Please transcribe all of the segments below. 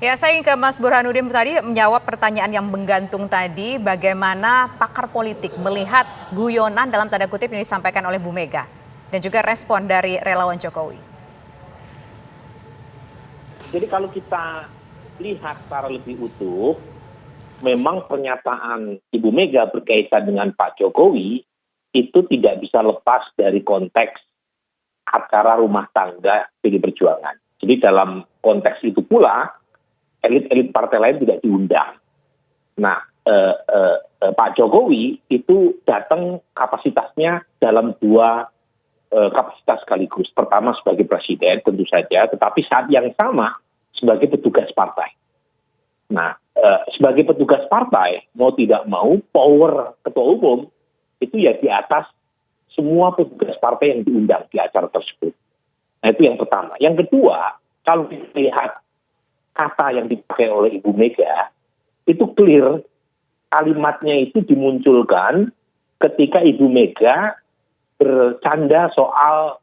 Ya, saya ingin ke Mas Burhanuddin tadi menjawab pertanyaan yang menggantung tadi, bagaimana pakar politik melihat guyonan dalam tanda kutip yang disampaikan oleh Bu Mega dan juga respon dari relawan Jokowi. Jadi kalau kita lihat secara lebih utuh, memang pernyataan Ibu Mega berkaitan dengan Pak Jokowi itu tidak bisa lepas dari konteks acara rumah tangga PD Perjuangan. Jadi dalam konteks itu pula, elit-elit partai lain tidak diundang. Nah, Pak Jokowi itu datang kapasitasnya dalam dua kapasitas sekaligus. Pertama sebagai presiden tentu saja, tetapi saat yang sama sebagai petugas partai. Nah, sebagai petugas partai, mau tidak mau, power ketua umum itu ya di atas semua petugas partai yang diundang di acara tersebut. Nah, itu yang pertama. Yang kedua, kalau dilihat kata yang dipakai oleh Ibu Mega, itu clear kalimatnya itu dimunculkan ketika Ibu Mega bercanda soal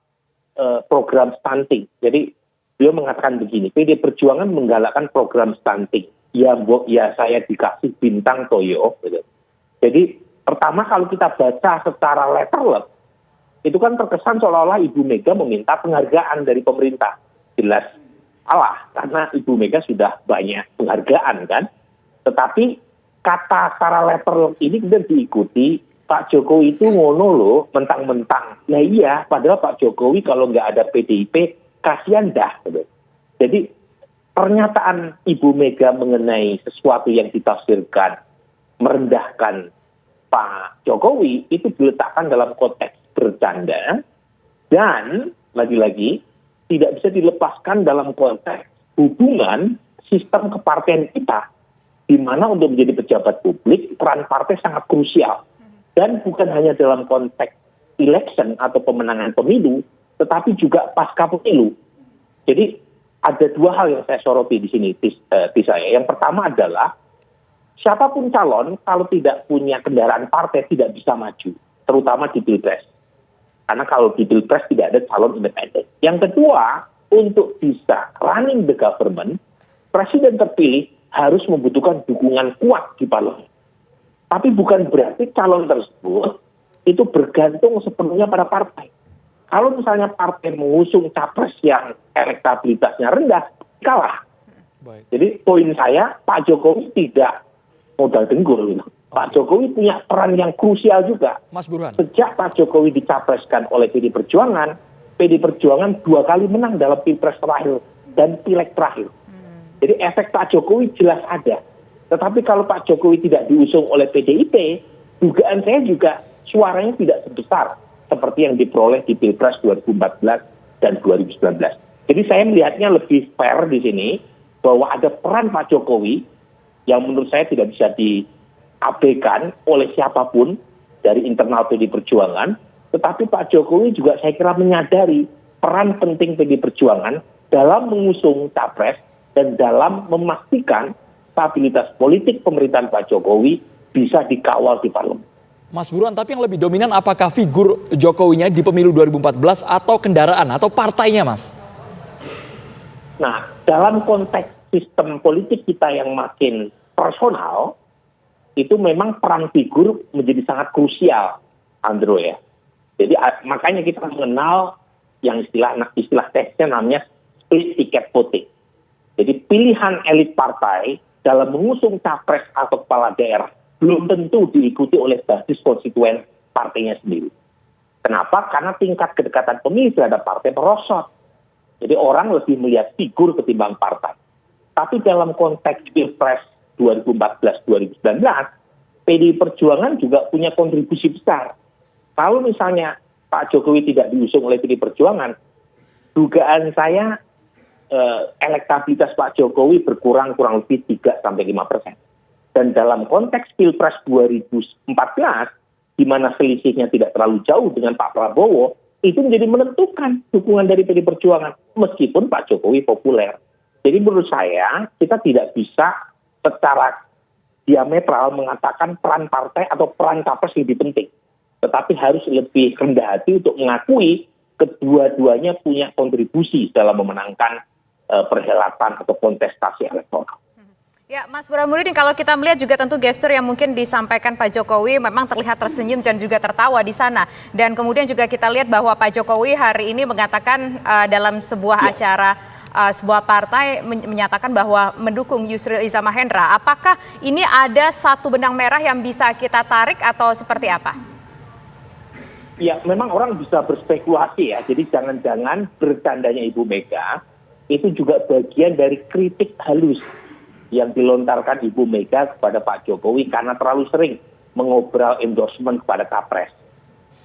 program stunting. Jadi beliau mengatakan begini, PD Perjuangan menggalakkan program stunting. Ya, ya saya dikasih bintang Toyo. Gitu. Jadi pertama kalau kita baca secara letterless, itu kan terkesan seolah-olah Ibu Mega meminta penghargaan dari pemerintah. Jelas salah, karena Ibu Mega sudah banyak penghargaan kan. Tetapi kata secara letterless ini kemudian diikuti, Pak Jokowi itu ngono loh, mentang-mentang. Nah iya, padahal Pak Jokowi kalau nggak ada PDIP, kasihan dah. Gitu. Jadi pernyataan Ibu Mega mengenai sesuatu yang ditafsirkan merendahkan Pak Jokowi itu diletakkan dalam konteks bercanda dan lagi-lagi tidak bisa dilepaskan dalam konteks hubungan sistem kepartian kita, di mana untuk menjadi pejabat publik peran partai sangat krusial dan bukan hanya dalam konteks election atau pemenangan pemilu, tetapi juga pasca pemilu. Jadi ada dua hal yang saya soroti di sini, di saya. Yang pertama adalah siapapun calon kalau tidak punya kendaraan partai tidak bisa maju, terutama di Pilpres. Karena kalau di Pilpres tidak ada calon independen. Yang kedua, untuk bisa running the government, presiden terpilih harus membutuhkan dukungan kuat di parlemen. Tapi bukan berarti calon tersebut itu bergantung sepenuhnya pada partai. Kalau misalnya partai mengusung capres yang elektabilitasnya rendah, kalah. Baik. Jadi poin saya, Pak Jokowi tidak modal dengkul. Gitu. Pak Jokowi punya peran yang krusial juga. Mas Burhan. Sejak Pak Jokowi dicapreskan oleh PD Perjuangan 2 kali menang dalam Pilpres terakhir dan Pileg terakhir. Jadi efek Pak Jokowi jelas ada. Tetapi kalau Pak Jokowi tidak diusung oleh PDIP, dugaan saya juga suaranya tidak sebesar seperti yang diperoleh di Pilpres 2014 dan 2019. Jadi saya melihatnya lebih fair di sini bahwa ada peran Pak Jokowi yang menurut saya tidak bisa diabaikan oleh siapapun dari internal PD Perjuangan, tetapi Pak Jokowi juga saya kira menyadari peran penting PD Perjuangan dalam mengusung capres dan dalam memastikan stabilitas politik pemerintahan Pak Jokowi bisa dikawal di parlemen. Mas Burhan, tapi yang lebih dominan apakah figur Jokowinya di pemilu 2014 atau kendaraan atau partainya, Mas? Nah, dalam konteks sistem politik kita yang makin personal, itu memang peran figur menjadi sangat krusial, Andro ya. Jadi makanya kita mengenal yang istilah teksnya namanya split ticket voting. Jadi pilihan elit partai dalam mengusung capres atau kepala daerah belum tentu diikuti oleh basis konstituen partainya sendiri. Kenapa? Karena tingkat kedekatan pemilih terhadap partai merosot. Jadi orang lebih melihat figur ketimbang partai. Tapi dalam konteks Pilpres 2014-2019, PDI Perjuangan juga punya kontribusi besar. Kalau misalnya Pak Jokowi tidak diusung oleh PDI Perjuangan, dugaan saya elektabilitas Pak Jokowi berkurang kurang lebih 3-5%. Dan dalam konteks Pilpres 2014, di mana selisihnya tidak terlalu jauh dengan Pak Prabowo, itu menjadi menentukan dukungan dari PDI Perjuangan, meskipun Pak Jokowi populer. Jadi menurut saya, kita tidak bisa secara diametral mengatakan peran partai atau peran capres lebih penting. Tetapi harus lebih rendah hati untuk mengakui kedua-duanya punya kontribusi dalam memenangkan perhelatan atau kontestasi elektoral. Ya, Mas Burhanuddin, kalau kita melihat juga tentu gestur yang mungkin disampaikan Pak Jokowi memang terlihat tersenyum dan juga tertawa di sana. Dan kemudian juga kita lihat bahwa Pak Jokowi hari ini mengatakan dalam sebuah acara sebuah partai menyatakan bahwa mendukung Yusril Iza Mahendra. Apakah ini ada satu benang merah yang bisa kita tarik atau seperti apa? Ya, memang orang bisa berspekulasi ya. Jadi jangan-jangan bercandanya Ibu Mega itu juga bagian dari kritik halus yang dilontarkan Ibu Mega kepada Pak Jokowi karena terlalu sering mengobrol endorsement kepada Capres.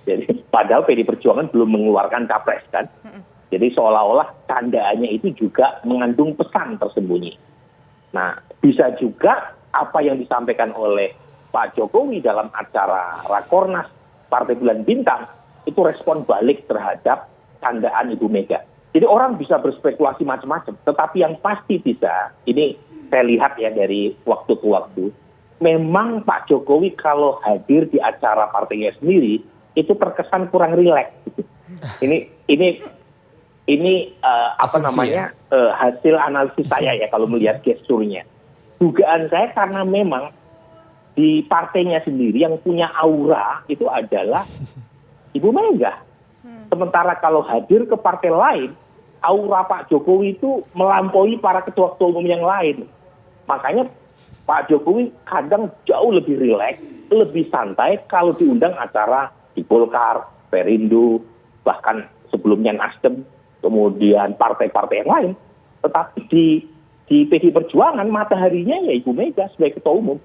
Jadi padahal PD Perjuangan belum mengeluarkan Capres kan. Jadi seolah-olah candaannya itu juga mengandung pesan tersembunyi. Nah, bisa juga apa yang disampaikan oleh Pak Jokowi dalam acara Rakornas Partai Bulan Bintang itu respon balik terhadap candaan Ibu Mega. Jadi orang bisa berspekulasi macam-macam, tetapi yang pasti bisa, ini saya lihat ya dari waktu ke waktu, memang Pak Jokowi kalau hadir di acara partainya sendiri itu terkesan kurang rileks. Ini apa namanya hasil analisis saya ya kalau melihat gesturnya. Dugaan saya karena memang di partainya sendiri yang punya aura itu adalah Ibu Mega. Sementara kalau hadir ke partai lain, aura Pak Jokowi itu melampaui para ketua-ketua umum yang lain. Makanya Pak Jokowi kadang jauh lebih rileks, lebih santai kalau diundang acara di Golkar, Perindo, bahkan sebelumnya Nasdem, kemudian partai-partai yang lain. Tetapi di PD Perjuangan mataharinya ya Ibu Mega sebagai ketua umum.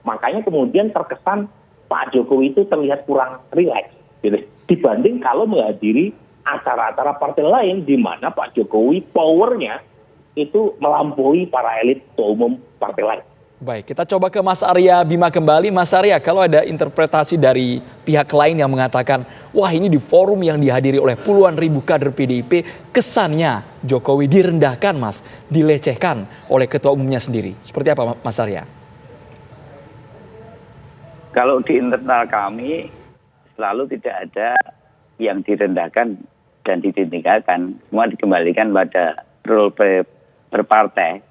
Makanya kemudian terkesan Pak Jokowi itu terlihat kurang rileks gitu, dibanding kalau menghadiri acara-acara partai lain di mana Pak Jokowi powernya itu melampaui para elit ketua umum partai lain. Baik, kita coba ke Mas Arya Bima kembali. Mas Arya, kalau ada interpretasi dari pihak lain yang mengatakan, wah ini di forum yang dihadiri oleh puluhan ribu kader PDIP, kesannya Jokowi direndahkan Mas, dilecehkan oleh ketua umumnya sendiri. Seperti apa Mas Arya? Kalau di internal kami selalu tidak ada yang direndahkan dan ditinggalkan. Semua dikembalikan pada role berpartai.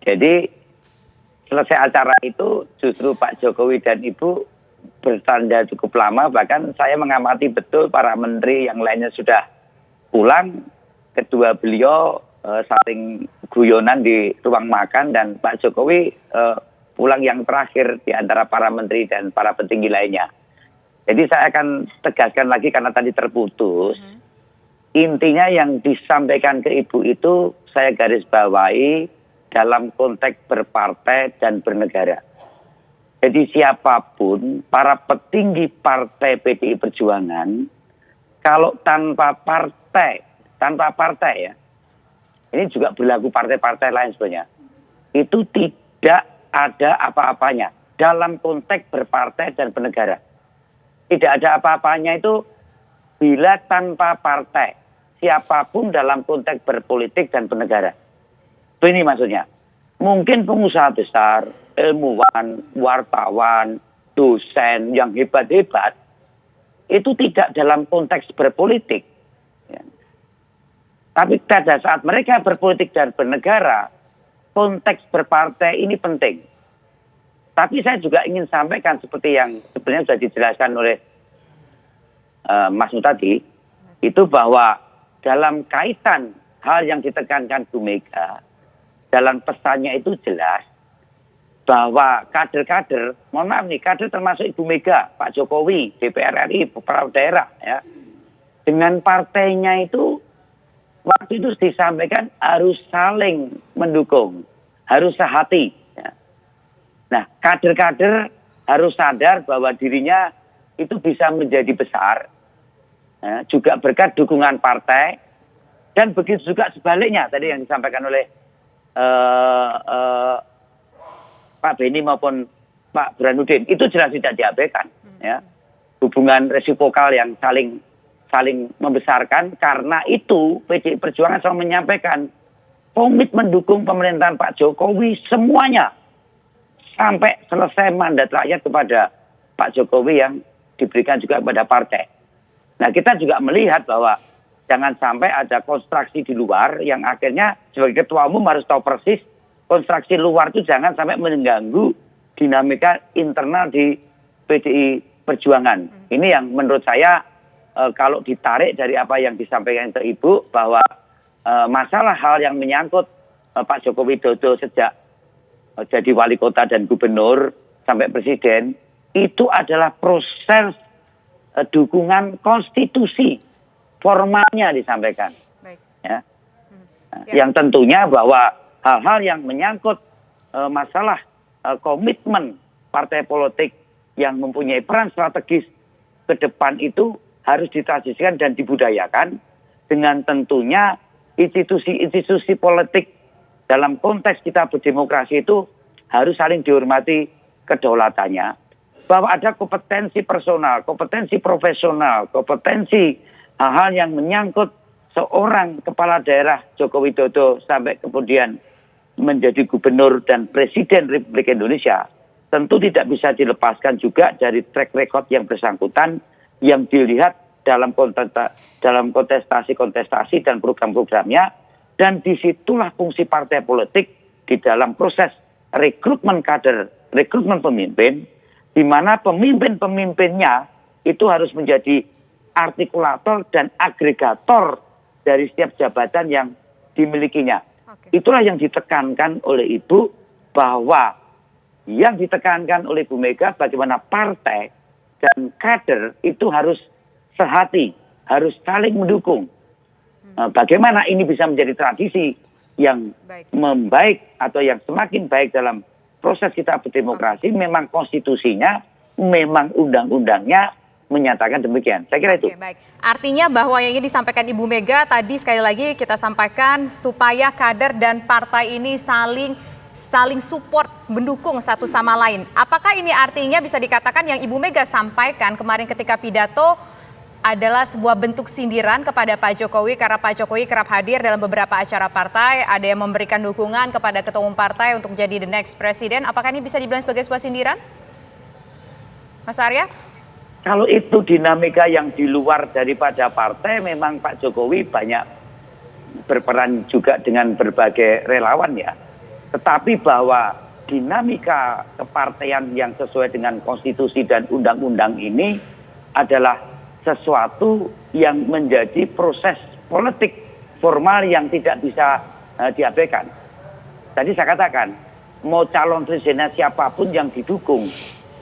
Jadi selesai acara itu justru Pak Jokowi dan Ibu bertanda cukup lama. Bahkan saya mengamati betul para menteri yang lainnya sudah pulang. Kedua beliau saling guyonan di ruang makan dan Pak Jokowi pulang yang terakhir di antara para menteri dan para petinggi lainnya. Jadi saya akan tegaskan lagi karena tadi terputus. Intinya yang disampaikan ke Ibu itu saya garis bawahi dalam konteks berpartai dan bernegara. Jadi siapapun para petinggi partai PDI Perjuangan, kalau tanpa partai ya, ini juga berlaku partai-partai lain sebenarnya, itu tidak ada apa-apanya dalam konteks berpartai dan bernegara. Tidak ada apa-apanya itu bila tanpa partai, siapapun dalam konteks berpolitik dan bernegara. Ini maksudnya. Mungkin pengusaha besar, ilmuwan, wartawan, dosen yang hebat-hebat, itu tidak dalam konteks berpolitik. Ya. Tapi pada saat mereka berpolitik dan bernegara, konteks berpartai ini penting. Tapi saya juga ingin sampaikan seperti yang sebenarnya sudah dijelaskan oleh Mas Nu tadi, itu bahwa dalam kaitan hal yang ditekankan Bu Mega, dalam pesannya itu jelas bahwa kader-kader, mohon maaf nih, kader termasuk Ibu Mega, Pak Jokowi, DPR RI, beberapa daerah, ya, dengan partainya itu waktu itu disampaikan harus saling mendukung, harus sehati. Ya. Nah, kader-kader harus sadar bahwa dirinya itu bisa menjadi besar, ya, juga berkat dukungan partai, dan begitu juga sebaliknya tadi yang disampaikan oleh Pak Beni maupun Pak Burhanuddin, itu jelas tidak diabaikan. Ya. Hubungan resipokal yang saling membesarkan, karena itu PDI Perjuangan selalu menyampaikan komit mendukung pemerintahan Pak Jokowi semuanya sampai selesai mandat rakyat kepada Pak Jokowi yang diberikan juga kepada partai. Nah, kita juga melihat bahwa jangan sampai ada konstruksi di luar yang akhirnya sebagai ketua umum harus tahu persis konstruksi luar itu jangan sampai mengganggu dinamika internal di PDI Perjuangan. Ini yang menurut saya kalau ditarik dari apa yang disampaikan ke Ibu bahwa masalah hal yang menyangkut Pak Joko Widodo sejak jadi wali kota dan gubernur sampai presiden itu adalah proses dukungan konstitusi formalnya disampaikan. Baik. Ya. Yang tentunya bahwa hal-hal yang menyangkut masalah komitmen partai politik yang mempunyai peran strategis ke depan itu harus ditradisikan dan dibudayakan dengan tentunya institusi-institusi politik dalam konteks kita berdemokrasi itu harus saling dihormati kedaulatannya. Bahwa ada kompetensi personal, kompetensi profesional, kompetensi hal-hal yang menyangkut seorang kepala daerah Joko Widodo sampai kemudian menjadi gubernur dan presiden Republik Indonesia, tentu tidak bisa dilepaskan juga dari track record yang bersangkutan yang dilihat dalam kontestasi-kontestasi dan program-programnya, dan disitulah fungsi partai politik di dalam proses rekrutmen kader, rekrutmen pemimpin, di mana pemimpin-pemimpinnya itu harus menjadi artikulator dan agregator dari setiap jabatan yang dimilikinya. Itulah yang ditekankan oleh Ibu, bahwa yang ditekankan oleh Bu Mega bagaimana partai dan kader itu harus sehati, harus saling mendukung. Bagaimana ini bisa menjadi tradisi yang membaik atau yang semakin baik dalam proses kita berdemokrasi, memang konstitusinya, memang undang-undangnya menyatakan demikian. Saya kira itu. Baik. Artinya bahwa yang ingin disampaikan Ibu Mega tadi sekali lagi kita sampaikan supaya kader dan partai ini saling support, mendukung satu sama lain. Apakah ini artinya bisa dikatakan yang Ibu Mega sampaikan kemarin ketika pidato adalah sebuah bentuk sindiran kepada Pak Jokowi karena Pak Jokowi kerap hadir dalam beberapa acara partai, ada yang memberikan dukungan kepada ketua umum partai untuk jadi the next president. Apakah ini bisa dibilang sebagai sebuah sindiran? Mas Arya? Kalau itu dinamika yang di luar daripada partai, memang Pak Jokowi banyak berperan juga dengan berbagai relawan ya. Tetapi bahwa dinamika kepartaian yang sesuai dengan konstitusi dan undang-undang ini adalah sesuatu yang menjadi proses politik formal yang tidak bisa diabaikan. Tadi saya katakan, mau calon presidennya siapapun yang didukung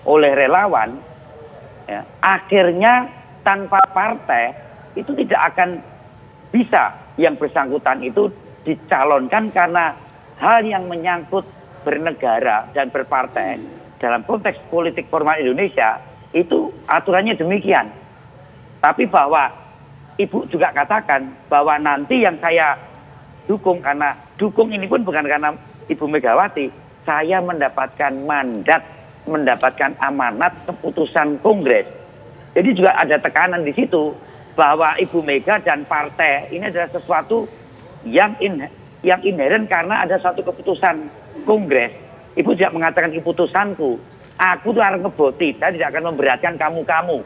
oleh relawan, ya, akhirnya tanpa partai itu tidak akan bisa yang bersangkutan itu dicalonkan, karena hal yang menyangkut bernegara dan berpartai dalam konteks politik formal Indonesia itu aturannya demikian. Tapi bahwa Ibu juga katakan bahwa nanti yang saya dukung, karena dukung ini pun bukan karena Ibu Megawati, saya mendapatkan mandat, mendapatkan amanat keputusan Kongres. Jadi juga ada tekanan di situ bahwa Ibu Mega dan partai ini adalah sesuatu yang inheren karena ada satu keputusan Kongres. Ibu tidak mengatakan keputusanku, aku tuh harus ngeboti, saya tidak akan memberatkan kamu.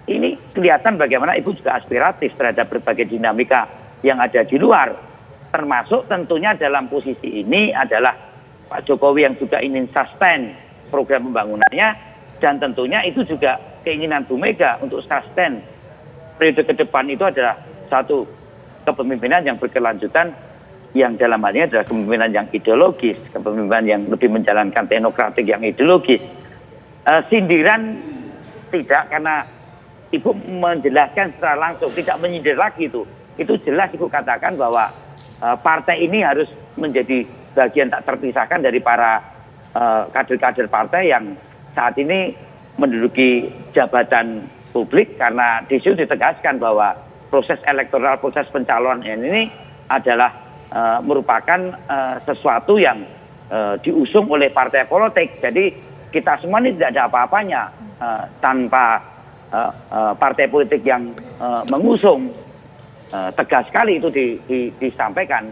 Ini kelihatan bagaimana Ibu juga aspiratif terhadap berbagai dinamika yang ada di luar. Termasuk tentunya dalam posisi ini adalah Pak Jokowi yang juga ingin sustain program pembangunannya, dan tentunya itu juga keinginan Bu Mega untuk sustain periode ke depan itu adalah satu kepemimpinan yang berkelanjutan, yang dalam hal ini adalah kepemimpinan yang ideologis, kepemimpinan yang lebih menjalankan teknokratik yang ideologis. Sindiran tidak, karena Ibu menjelaskan secara langsung, tidak menyindir lagi itu. Itu jelas Ibu katakan bahwa partai ini harus menjadi bagian tak terpisahkan dari para kader-kader partai yang saat ini menduduki jabatan publik, karena di situ ditegaskan bahwa proses elektoral, proses pencalonan ini adalah merupakan sesuatu yang diusung oleh partai politik. Jadi kita semua ini tidak ada apa-apanya tanpa partai politik yang mengusung. Tegas sekali itu disampaikan.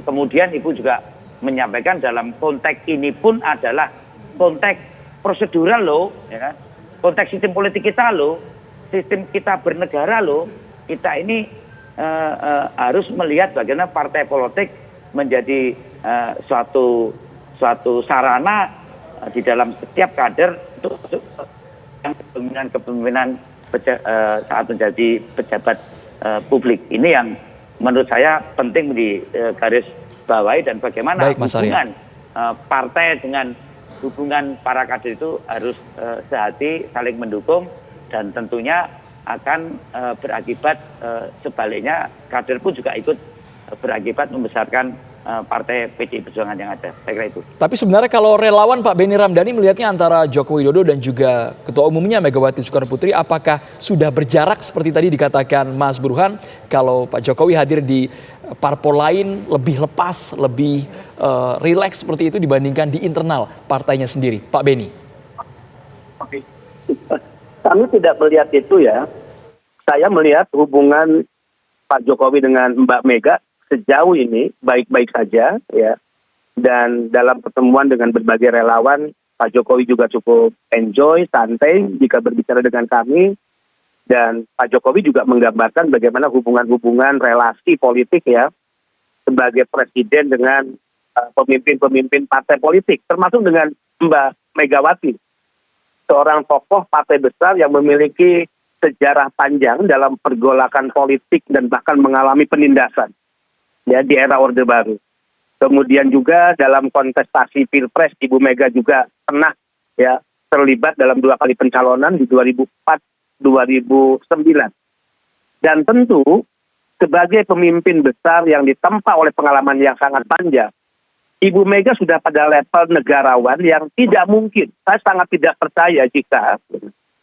Kemudian Ibu juga menyampaikan dalam konteks ini pun adalah konteks prosedural loh, ya kan? Konteks sistem politik kita loh, sistem kita bernegara loh, kita ini harus melihat bagaimana partai politik menjadi suatu sarana di dalam setiap kader untuk kepemimpinan saat menjadi pejabat publik. Ini yang menurut saya penting di garis bawahi, dan bagaimana hubungan partai dengan hubungan para kader itu harus sehati, saling mendukung, dan tentunya akan berakibat sebaliknya kader pun juga ikut berakibat membesarkan partai PDI Perjuangan yang ada. Saya kira itu. Tapi sebenarnya kalau relawan Pak Benny Ramdhani melihatnya antara Joko Widodo dan juga Ketua Umumnya Megawati Soekarno Putri, apakah sudah berjarak seperti tadi dikatakan Mas Burhan, kalau Pak Jokowi hadir di parpol lain lebih lepas, lebih rileks seperti itu dibandingkan di internal partainya sendiri, Pak Benny? Oke. Kami tidak melihat itu ya. Saya melihat hubungan Pak Jokowi dengan Mbak Mega sejauh ini baik-baik saja ya. Dan dalam pertemuan dengan berbagai relawan, Pak Jokowi juga cukup enjoy, santai jika berbicara dengan kami. Dan Pak Jokowi juga menggambarkan bagaimana hubungan-hubungan relasi politik ya sebagai presiden dengan pemimpin-pemimpin partai politik, termasuk dengan Mbak Megawati, seorang tokoh partai besar yang memiliki sejarah panjang dalam pergolakan politik dan bahkan mengalami penindasan ya di era Orde Baru. Kemudian juga dalam kontestasi Pilpres, Ibu Mega juga pernah ya terlibat dalam 2 kali pencalonan di 2004-2009. Dan tentu sebagai pemimpin besar yang ditempa oleh pengalaman yang sangat panjang, Ibu Mega sudah pada level negarawan yang tidak mungkin. Saya sangat tidak percaya jika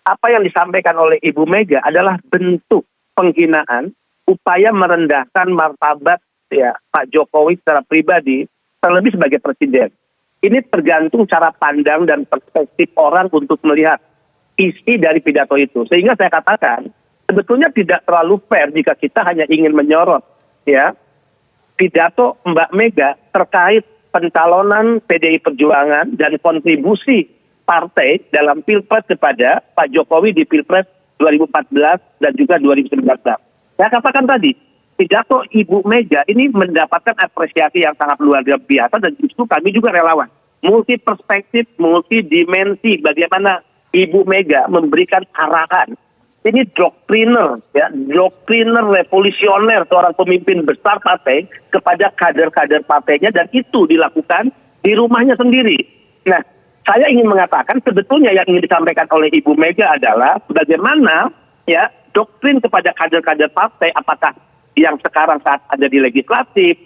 apa yang disampaikan oleh Ibu Mega adalah bentuk penghinaan, upaya merendahkan martabat ya Pak Jokowi secara pribadi, terlebih sebagai presiden. Ini tergantung cara pandang dan perspektif orang untuk melihat isi dari pidato itu. Sehingga saya katakan sebetulnya tidak terlalu fair jika kita hanya ingin menyorot ya pidato Mbak Mega terkait pencalonan PDI Perjuangan dan kontribusi partai dalam Pilpres kepada Pak Jokowi di Pilpres 2014 dan juga 2019. Saya katakan tadi, pidato Ibu Mega ini mendapatkan apresiasi yang sangat luar biasa, dan justru kami juga relawan. Multi perspektif, multi dimensi bagaimana Ibu Mega memberikan arahan. Ini doktriner, ya, doktriner revolusioner seorang pemimpin besar partai kepada kader-kader partainya, dan itu dilakukan di rumahnya sendiri. Nah, saya ingin mengatakan sebetulnya yang ingin disampaikan oleh Ibu Mega adalah bagaimana ya doktrin kepada kader-kader partai, apakah yang sekarang saat ada di legislatif,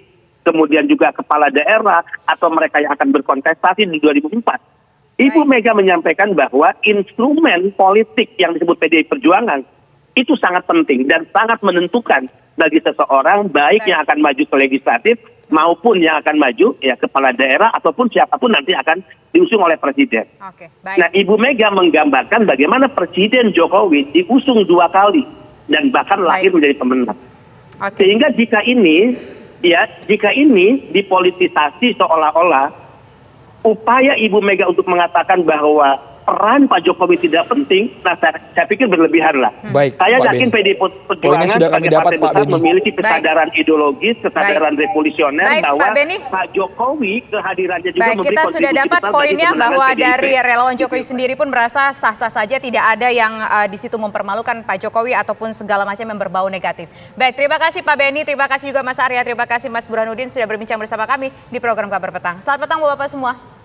kemudian juga kepala daerah, atau mereka yang akan berkontestasi di 2004. Ibu Mega menyampaikan bahwa instrumen politik yang disebut PDI Perjuangan itu sangat penting dan sangat menentukan bagi seseorang, baik yang akan maju ke legislatif maupun yang akan maju ya kepala daerah ataupun siapapun nanti akan diusung oleh presiden. Nah, Ibu Mega menggambarkan bagaimana Presiden Jokowi diusung 2 kali dan bahkan lahir menjadi pemenang. Sehingga jika ini dipolitisasi seolah-olah upaya Ibu Mega untuk mengatakan bahwa peran Pak Jokowi tidak penting, nah saya pikir berlebihan lah. Saya yakin PDI Perjuangan sebagai partai besar memiliki kesadaran ideologis, kesadaran revolusioner bahwa Pak Jokowi kehadirannya juga memberi kita kontribusi sudah dapat besar poinnya bahwa PDIP. dari relawan Jokowi sendiri pun merasa sah-sah saja, tidak ada yang di situ mempermalukan Pak Jokowi ataupun segala macam yang berbau negatif. Baik, terima kasih Pak Benny, terima kasih juga Mas Arya, terima kasih Mas Burhanuddin sudah berbincang bersama kami di program Kabar Petang. Selamat petang Bapak-Bapak semua.